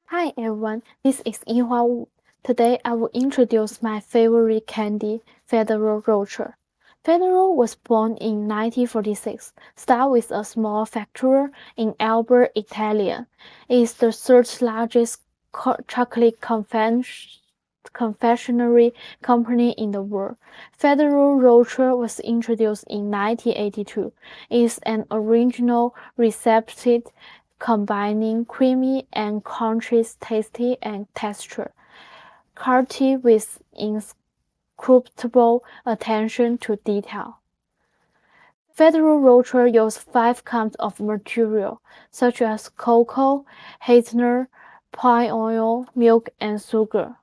Hi everyone, this is Yinhua Wu. Today I will introduce my favorite candy, Ferrero Rocher. Ferrero was born in 1946, started with a small factory in Alba, Italy. It is the third largest chocolate confectionery company in the world. Ferrero Rocher was introduced in 1982. It is an original recipe combining creamy and crunchy taste and texture, crafted with inscrutable attention to detail. Ferrero Rocher uses 5 kinds of material, such as cocoa, hazelnut, pine oil, milk, and sugar.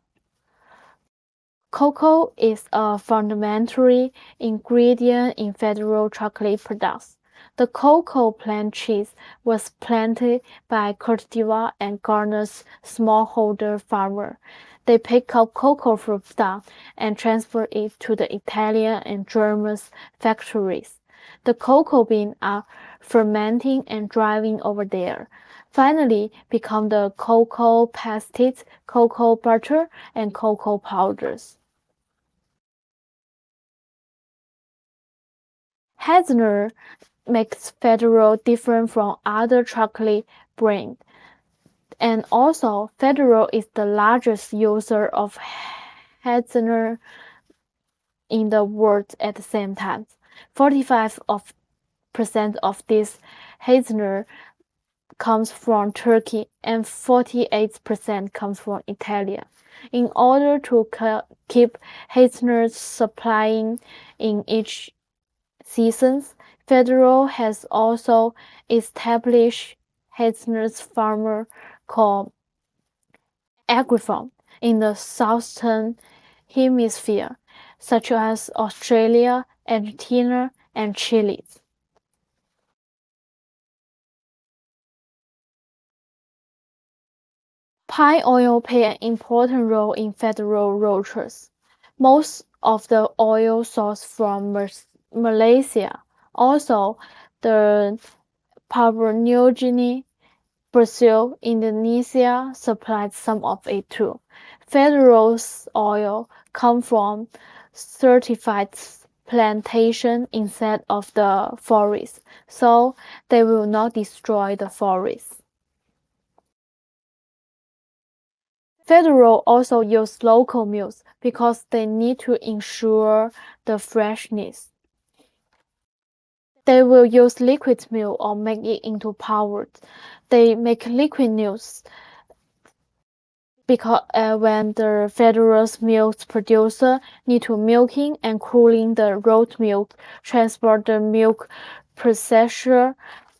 Cocoa is a fundamental ingredient in Ferrero chocolate products. The cocoa plant cheese was planted by Côte d'Ivoire and Ghana's smallholder farmer. They pick up cocoa fruit down and transfer it to the Italian and German factories. The cocoa beans are fermenting and drying over there. Finally become the cocoa pastes, cocoa butter, and cocoa powders. Hazelnut makes Ferrero different from other chocolate brands, and also Ferrero is the largest user of hazelnut in the world at the same time. 45% of this hazelnut comes from Turkey and 48% comes from Italy. In order to keep hazelnut supplying in each seasons, Ferrero has also established hazelnut farmer called Agrifarm in the southern hemisphere, such as Australia, Argentina, and Chile. Pine oil play an important role in Ferrero Rochers. Most of the oil sourced from Malaysia. Also, the Papua New Guinea, Brazil, Indonesia supplies some of it too. Ferrero's oil comes from certified plantation instead of the forest, so they will not destroy the forest. Ferrero also use local milks because they need to ensure the freshness. They will use liquid milk or make it into powder. They make liquid milks because when the Ferrero's milk producer need to milking and cooling the raw milk, transport the milk processor,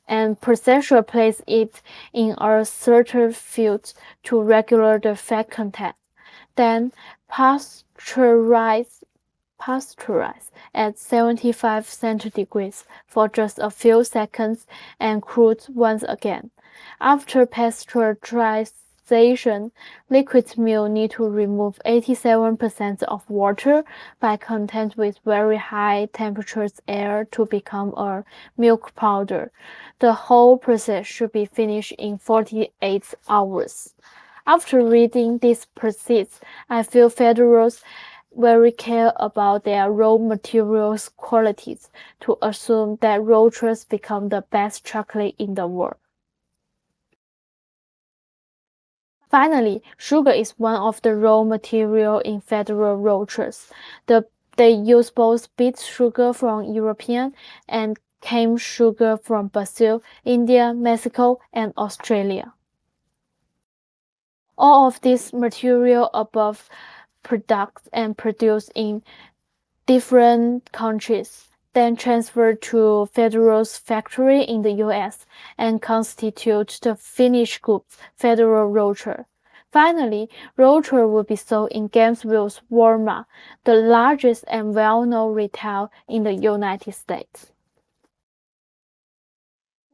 and processor place it in a centrifuge to regulate the fat content. Then pasteurize at 75 centigrade for just a few seconds and cooled once again. After pasteurization, liquid milk need to remove 87% of water by contact with very high temperatures air to become a milk powder. The whole process should be finished in 48 hours. After reading this process, I feel Ferrero's very care about their raw materials qualities to assume that Rochers become the best chocolate in the world. Finally, sugar is one of the raw material in Ferrero Rochers. They use both beet sugar from European and cane sugar from Brazil, India, Mexico, and Australia. All of these material above produced and produced in different countries, then transferred to Ferrero's factory in the US and constitute the finished goods Ferrero Rocher. Finally, Rocher will be sold in Gainesville's Walmart, the largest and well-known retail in the United States.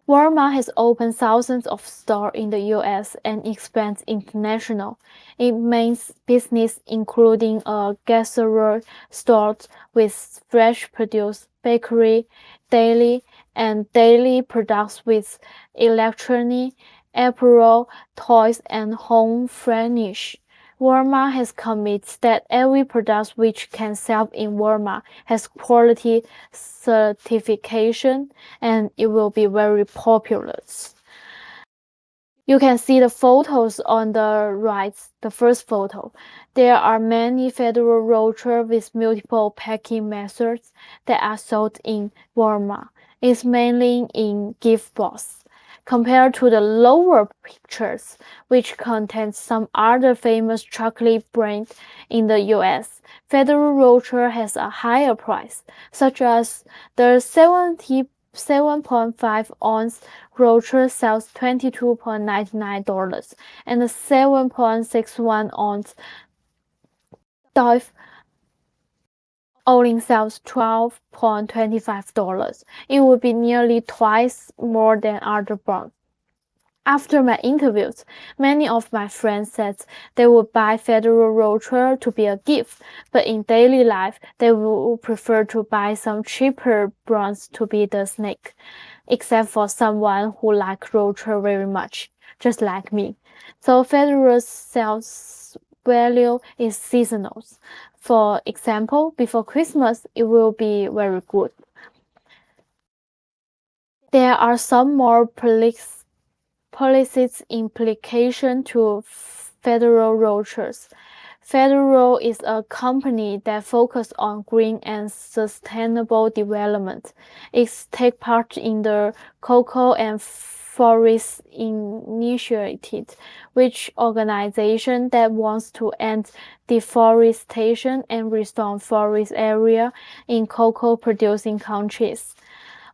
Walmart has opened thousands of stores in the US and expands international. It means business including a grocery store with fresh produce, bakery, daily products with electronic apparel, toys, and home furnish. Walmart has committed that every product which can sell in Walmart has quality certification and it will be very popular. You can see the photos on the right, the first photo. There are many Federal rollers with multiple packing methods that are sold in Walmart. It's mainly in gift box. Compared to the lower pictures, which contains some other famous chocolate brand in the US, Federal Rocher has a higher price, such as the 7.5-ounce Rocher sells $22.99 and the 7.61-ounce Dive only sells $12.25. It would be nearly twice more than other brands. After my interviews, many of my friends said they would buy Federal Rocher to be a gift, but in daily life, they would prefer to buy some cheaper brands to be the snack, except for someone who likes Rocher very much, just like me. So Federal sales value is seasonal. For example, before Christmas, it will be very good. There are some more policies implication to Federal Rochers. Federal is a company that focuses on green and sustainable development. It takes part in the Cocoa and Forest Initiative, which organization that wants to end deforestation and restore forest area in cocoa-producing countries.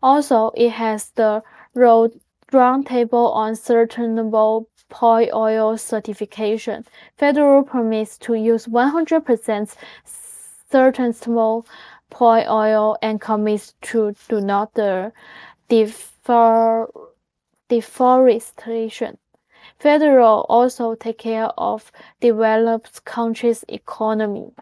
Also, it has the Roundtable on Sustainable Palm Oil Certification. Federal permits to use 100% sustainable palm oil and commits to do not deforestation. Federal also take care of developed countries' economy.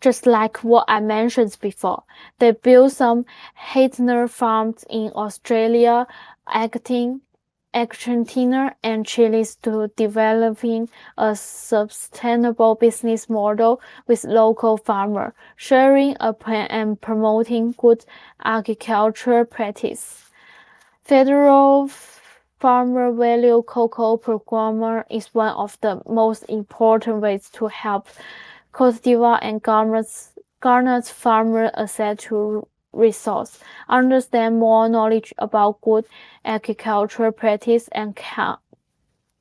Just like what I mentioned before, they built some hazelnut farms in Australia, Argentina, and Chile to developing a sustainable business model with local farmers, sharing a plan and promoting good agricultural practice. Federal Farmer Value Cocoa Program is one of the most important ways to help Cote d'Ivoire and Ghana's farmers access to resources, understand more knowledge about good agricultural practice and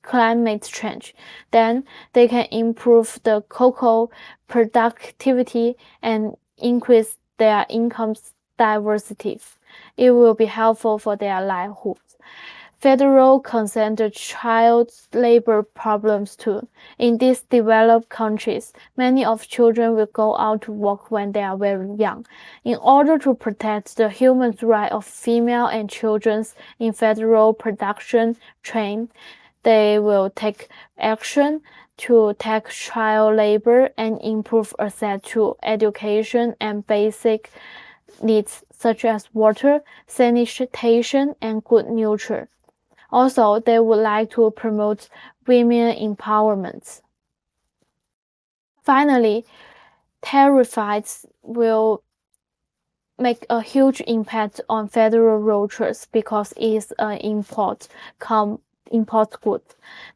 climate change. Then they can improve the cocoa productivity and increase their income diversity. It will be helpful for their livelihoods. Federal consider child labor problems too. In these developed countries, many of children will go out to work when they are very young. In order to protect the human rights of female and children in federal production chain, they will take action to tackle child labor and improve access to education and basic needs such as water, sanitation, and good nutrition. Also, they would like to promote women empowerment. Finally, tariffs will make a huge impact on Federal Rochers because it is an import good.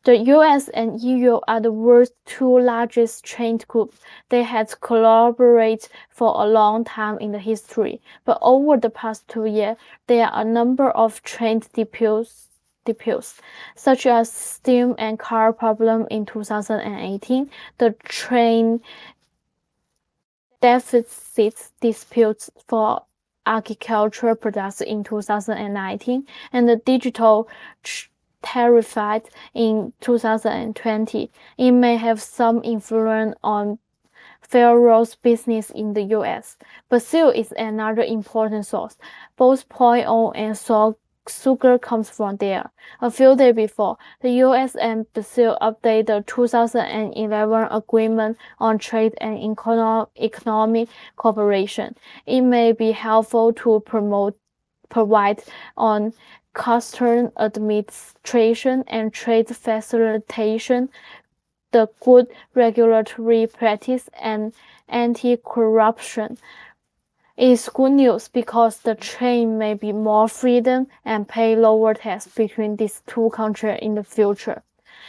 The US and EU are the world's two largest trade groups. They had collaborated for a long time in the history, but over the past 2 years, there are a number of trade disputes such as steam and car problem in 2018, the train deficit disputes for agricultural products in 2019, and the digital tariff in 2020. It may have some influence on Federal's business in the US. Brazil is another important source. Both palm oil and sugar comes from there. A few days before, the US and Brazil updated the 2011 Agreement on Trade and Economic Cooperation. It may be helpful to provide on custom administration and trade facilitation, the good regulatory practice, and anti-corruption. It's good news because the trade may be more freedom and pay lower tax between these two countries in the future.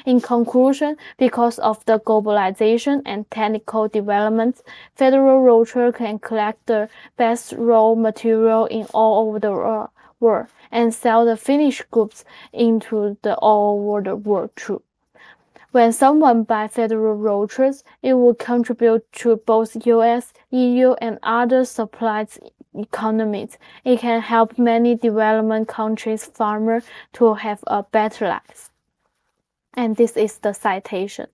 In conclusion, because of the globalization and technical developments, Federal Rocher can collect the best raw material in all over the world and sell the finished goods into the all over the world too. When someone buys Federal Rochers, it will contribute to both US, EU, and other supplies economies. It can help many development countries' farmers to have a better life. And this is the citation.